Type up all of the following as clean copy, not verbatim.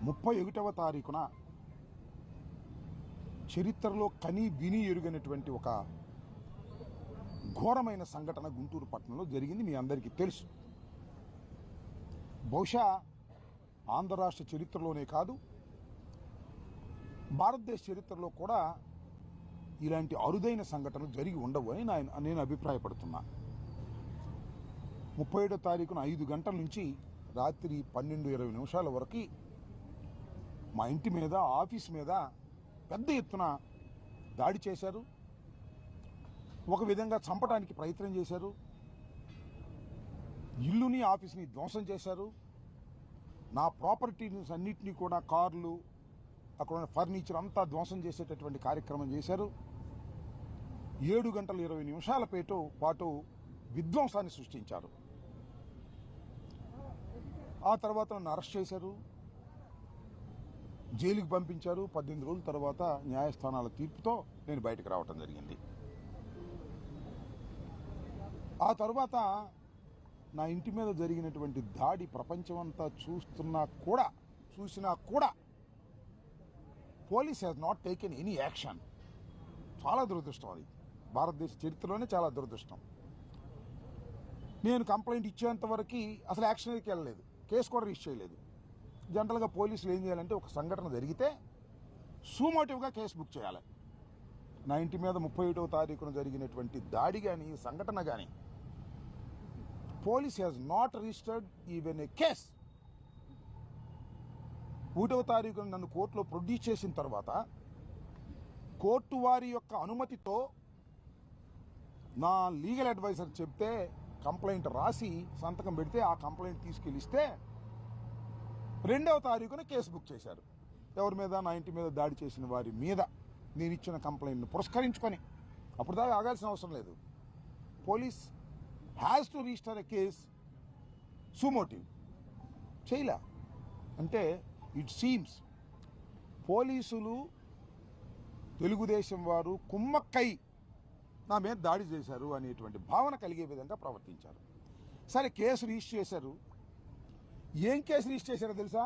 31వ తారీఖున చరిత్రలో కని విని ఎరుగనటువంటి ఒక ఘోరమైన సంఘటన గుంటూరు పట్టణంలో జరిగింది. మీ అందరికీ తెలుసు. బహుశా ఆంధ్ర రాష్ట్ర చరిత్రలోనే కాదు, భారతదేశ చరిత్రలో కూడా ఇలాంటి అరుదైన సంఘటనలు జరిగి ఉండవు అని నేను అభిప్రాయపడుతున్నా. 37వ తారీఖున 5 గంటల నుంచి రాత్రి 12:20 వరకు మా ఇంటి మీద, ఆఫీస్ మీద పెద్ద ఎత్తున దాడి చేశారు. ఒక విధంగా చంపడానికి ప్రయత్నం చేశారు. ఇల్లుని, ఆఫీస్ని ధ్వంసం చేశారు. నా ప్రాపర్టీస్ అన్నింటినీ కూడా, కార్లు, అక్కడ ఉన్న ఫర్నిచర్ అంతా ధ్వంసం చేసేటటువంటి కార్యక్రమం చేశారు. 7:20 పాటు విధ్వంసాన్ని సృష్టించారు. ఆ తర్వాత నన్ను అరెస్ట్ చేశారు, జైలుకి పంపించారు. 18 రోజుల తర్వాత న్యాయస్థానాల తీర్పుతో నేను బయటకు రావటం జరిగింది. ఆ తర్వాత నా ఇంటి మీద జరిగినటువంటి దాడి ప్రపంచమంతా చూసినా కూడా police has not taken any action. చాలా దురదృష్టం. అది భారతదేశ చరిత్రలోనే చాలా దురదృష్టం. నేను కంప్లైంట్ ఇచ్చేంత వరకు అసలు యాక్షన్కి వెళ్ళలేదు, కేసు కూడా రిజిస్టర్ చేయలేదు. జనరల్గా పోలీసులు ఏం చేయాలంటే, ఒక సంఘటన జరిగితే సూమోటివ్గా కేసు బుక్ చేయాలి. నా ఇంటి మీద 31వ తారీఖున జరిగినటువంటి దాడి కానీ, సంఘటన కానీ, police has not registered even a case. 1వ తారీఖున నన్ను కోర్టులో ప్రొడ్యూస్ చేసిన తర్వాత కోర్టు వారి యొక్క అనుమతితో నా లీగల్ అడ్వైజర్ చెప్తే కంప్లైంట్ రాసి సంతకం పెడితే ఆ కంప్లైంట్ తీసుకెళ్ళిస్తే 2వ తారీఖున కేసు బుక్ చేశారు. ఎవరి మీద? నా ఇంటి మీద దాడి చేసిన వారి మీద నేను ఇచ్చిన కంప్లైంట్ను పురస్కరించుకొని. అప్పుడు దాకా ఆగాల్సిన అవసరం లేదు. Police has to register a case suo motu. చేయలే అంటే ఇట్ సీమ్స్ పోలీసులు, తెలుగుదేశం వారు కుమ్మక్కై నా మీద దాడి చేశారు అనేటువంటి భావన కలిగే విధంగా ప్రవర్తించారు. సరే, కేసు రిజిస్టర్ చేశారు. ఏం కేసు రిజిస్టర్ చేశారో తెలుసా?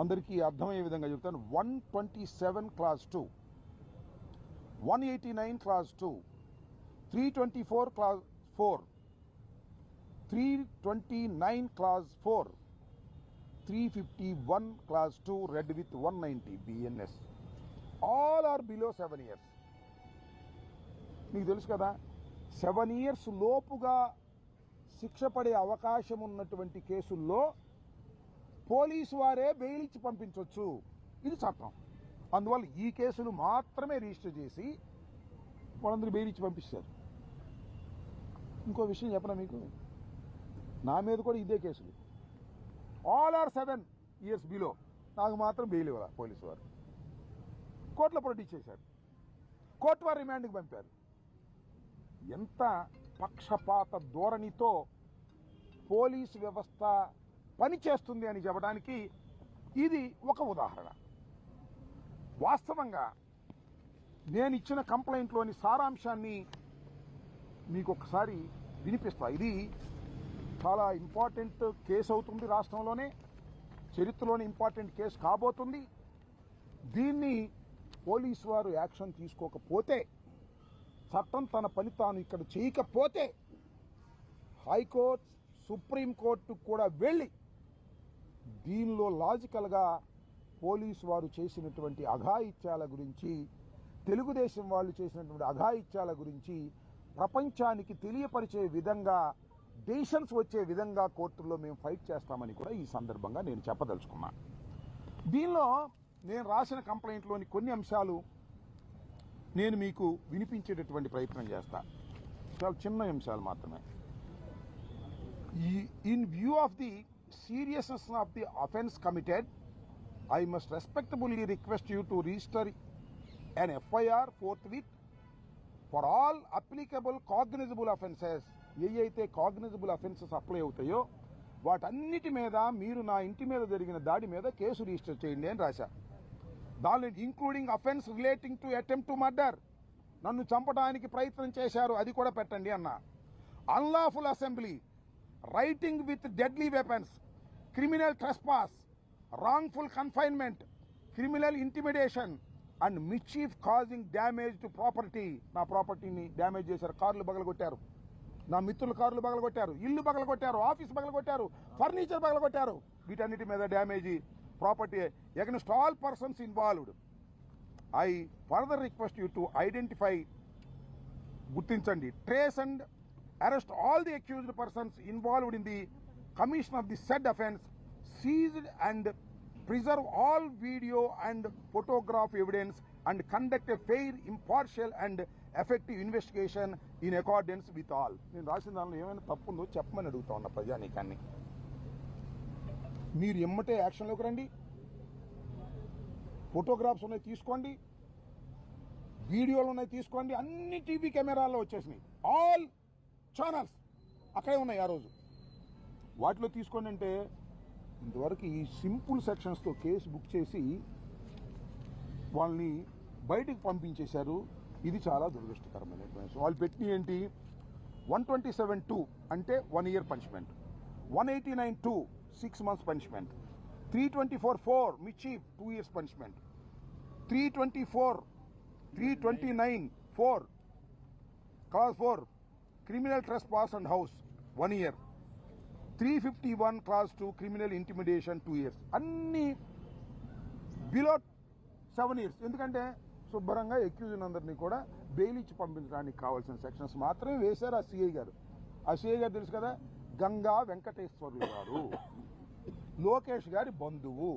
అందరికీ అర్థమయ్యే విధంగా చెప్తాను. 127 class 2, 189 class 2, 324 class 4, 329 class 4, 351 class 2 read with 190 BNS. All are below 7 years. మీకు తెలుసు కదా, 7 years లోపుగా శిక్ష పడే అవకాశం ఉన్నటువంటి కేసుల్లో పోలీసు వారే బెయిల్ ఇచ్చి పంపించవచ్చు. ఇది చట్టం. అందువల్ల ఈ కేసులు మాత్రమే రిజిస్టర్ చేసి వాళ్ళందరూ బెయిల్ ఇచ్చి పంపిస్తారు. ఇంకో విషయం చెప్పనా మీకు, నా మీద కూడా ఇదే కేసులు. All are 7 years below. నాకు మాత్రం బెయిల్ ఇవ్వాలి పోలీసు వారు. కోర్టులో ప్రొడ్యూస్ చేశారు. కోర్టు వారు రిమాండ్కి పంపారు. ఎంత పక్షపాత ధోరణితో పోలీసు వ్యవస్థ పనిచేస్తుంది అని చెప్పడానికి ఇది ఒక ఉదాహరణ. వాస్తవంగా నేను ఇచ్చిన కంప్లైంట్లోని సారాంశాన్ని మీకు ఒకసారి వినిపిస్తా. ఇది చాలా ఇంపార్టెంట్ కేసు అవుతుంది. రాష్ట్రంలోనే చరిత్రలోనే ఇంపార్టెంట్ కేసు కాబోతుంది. దీన్ని పోలీసు వారు యాక్షన్ తీసుకోకపోతే, చట్టం తన పని తాను ఇక్కడ చేయకపోతే, హైకోర్టు, సుప్రీంకోర్టు కూడా వెళ్ళి దీనిలో లాజికల్గా పోలీసు వారు చేసినటువంటి అఘాయిత్యాల గురించి, తెలుగుదేశం వాళ్ళు చేసినటువంటి అఘాయిత్యాల గురించి ప్రపంచానికి తెలియపరిచే విధంగా, డెసిషన్స్ వచ్చే విధంగా కోర్టుల్లో మేము ఫైట్ చేస్తామని కూడా ఈ సందర్భంగా నేను చెప్పదలుచుకున్నా. దీనిలో నేను రాసిన కంప్లైంట్లోని కొన్ని అంశాలు నేను మీకు వినిపించేటటువంటి ప్రయత్నం చేస్తా. చాలా చిన్న అంశాలు మాత్రమే. In view of the seriousness of the offence committed, I must respectably request you to register an FIR forthwith for all applicable cognizable offences. ఏవైతే కాగ్నిజబుల్ అఫెన్సెస్ అప్లై అవుతాయో వాటన్నిటి మీద మీరు నా ఇంటి మీద జరిగిన దాడి మీద కేసు రిజిస్టర్ చేయండి అని రాశా. దానిలో including offence relating to attempt to murder, నన్ను చంపడానికి ప్రయత్నం చేశారు, అది కూడా పెట్టండి అన్న. Unlawful assembly, writing with deadly weapons, criminal trespass, wrongful confinement, criminal intimidation, and mischief causing damage to property. నా ప్రాపర్టీని డ్యామేజ్ చేశారు, కార్లు పగలగొట్టారు, నా మిత్రుల కార్లు పగలగొట్టారు, ఇల్లు పగలగొట్టారు, ఆఫీస్ పగలగొట్టారు, ఫర్నిచర్ పగలగొట్టారు. వీటన్నిటి మీద damage property against all persons involved. I further request you to identify, గుర్తించండి, trace and arrest all the accused persons involved in the commission of the said offence, seized and preserve all video and photograph evidence, and conduct a fair, impartial and effective investigation in accordance with all. నేను రాసిన దానిలో ఏమైనా తప్పు ఉందో చెప్పమని అడుగుతా ఉన్నా ప్రజానీకాన్ని. మీరు ఎమ్మటే యాక్షన్లోకి రండి, ఫోటోగ్రాఫ్స్ ఉన్నాయి తీసుకోండి, వీడియోలు ఉన్నాయి తీసుకోండి, అన్ని టీవీ కెమెరాల్లో వచ్చేసినాయి, ఆల్ ఛానల్స్ అక్కడే ఉన్నాయి ఆ రోజు. వాటిలో తీసుకోండి. అంటే ఇంతవరకు ఈ సింపుల్ సెక్షన్స్తో కేసు బుక్ చేసి వాళ్ళని బయటికి పంపించేశారు. ఇది చాలా దురదృష్టకరమైనటువంటి. వాళ్ళు పెట్టిన ఏంటి, 127(2) అంటే 1 year punishment, 189(2) 6 months punishment, 324(4) మిచీఫ్ 2 years punishment, 329(4) clause 4 criminal trespass and house 1 year, 351 clause 2 criminal intimidation 2 years. అన్ని బిలో 7 years. ఎందుకంటే శుభ్రంగా ఎక్యూజ్ అందరినీ కూడా బెయిల్ ఇచ్చి పంపించడానికి కావాల్సిన సెక్షన్స్ మాత్రమే వేశారు ఆ సిఐ గారు. ఆ సిఐ గారు తెలుసు కదా, గంగా వెంకటేశ్వర్లు గారు లోకేష్ గారి బంధువు.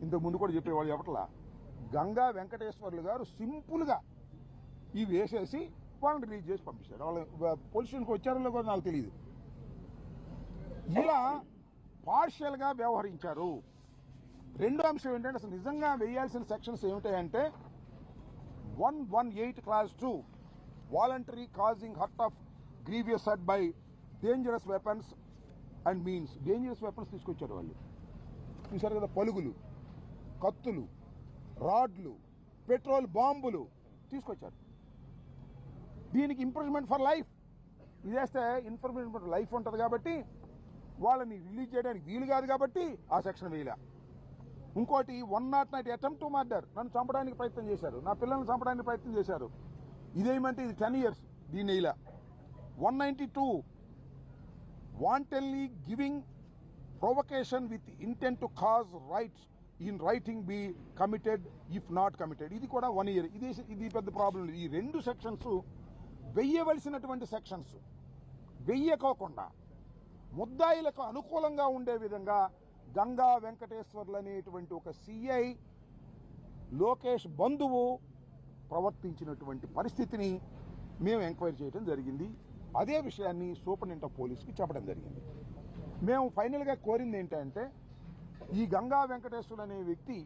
ఇంతకు ముందు కూడా చెప్పేవాళ్ళు చెప్పట్లా. గంగా వెంకటేశ్వర్లు గారు సింపుల్గా ఇవి వేసేసి వాళ్ళని రిలీజ్ చేసి పంపించారు. వాళ్ళ పొజిషన్కి వచ్చారో కూడా నాకు తెలియదు. ఇలా పార్షియల్గా వ్యవహరించారు. రెండో అంశం ఏంటంటే, అసలు నిజంగా వేయాల్సిన సెక్షన్స్ ఏమిటాయంటే 118 clause 2 voluntary causing hurt of grievous hurt by dangerous weapons and means. Dangerous weapons తీసుకొచ్చారు వాళ్ళు. చూశారు కదా, పలుగులు, కత్తులు, రాడ్లు, పెట్రోల్ బాంబులు తీసుకొచ్చారు. దీనికి ఇంప్రిజన్మెంట్ ఫర్ లైఫ్. ఇది వేస్తే ఇంప్రిజన్మెంట్ ఫర్ లైఫ్ ఉంటుంది కాబట్టి వాళ్ళని రిలీజ్ చేయడానికి వీలు కాదు కాబట్టి ఆ సెక్షన్ వేయలే. ఇంకోటి 109 అటెంప్ట్ టు మర్డర్, నన్ను చంపడానికి ప్రయత్నం చేశారు, నా పిల్లల్ని చంపడానికి ప్రయత్నం చేశారు, ఇదేమంటే ఇది 10 years, దీన్ని వేయలే. 192 wantonly giving provocation with intent to cause riots in rioting be committed if not committed, ఇది కూడా 1 year. ఇది పెద్ద ప్రాబ్లం. ఈ రెండు సెక్షన్స్ వెయ్యవలసినటువంటి సెక్షన్స్ వెయ్యకోకుండా ముద్దాయిలకు అనుకూలంగా ఉండే విధంగా గంగా వెంకటేశ్వర్లు అనేటువంటి ఒక సిఐ లోకేష్ బంధువు ప్రవర్తించినటువంటి పరిస్థితిని మేము ఎంక్వైరీ చేయడం జరిగింది. అదే విషయాన్ని సూపరింటెండెంట్ ఆఫ్ పోలీస్కి చెప్పడం జరిగింది. మేము ఫైనల్గా కోరింది ఏంటంటే, ఈ గంగా వెంకటేశ్వర్లు అనే వ్యక్తి